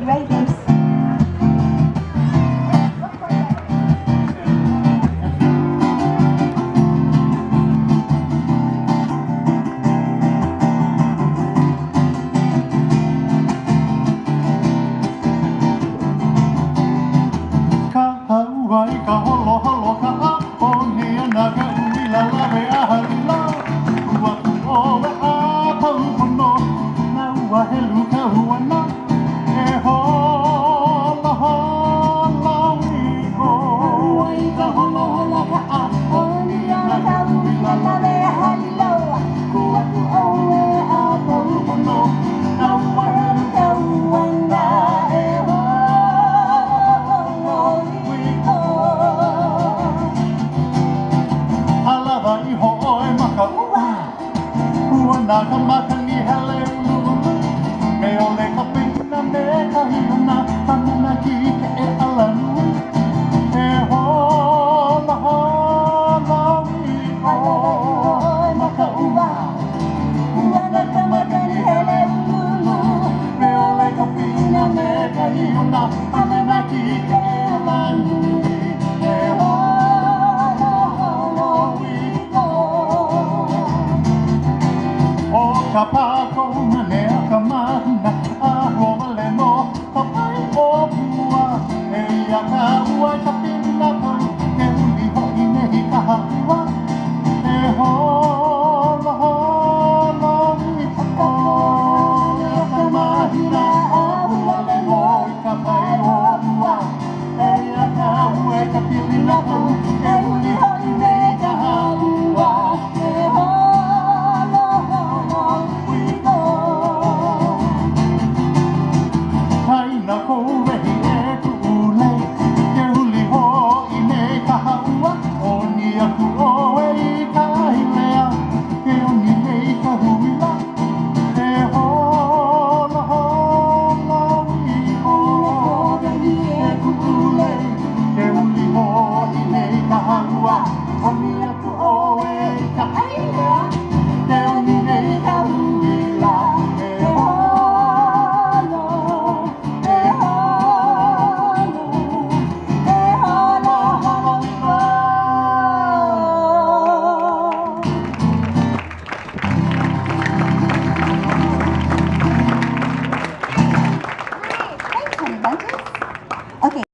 Raiders. Ka hauai ka holo holo ka hapo ni anaga ui la la ve a halila ua tu o ve a pau pono na ua he luka ua na e hola hola ui o Hauai ka holo holo ka a o ni anaga ui la la ve a halila ua tu o ve a pau pono na ua he luka ua na e Alava I ho'oe maka ua Ua nā ka maka ni hele ulu Me ole ka pina me ka hiona Hanana ki ke e alanu E hola hola ui o maka ua Ua nā ka maka ni hele ulu Me ole ka pina me ka hiona Hanana ki ke e alanu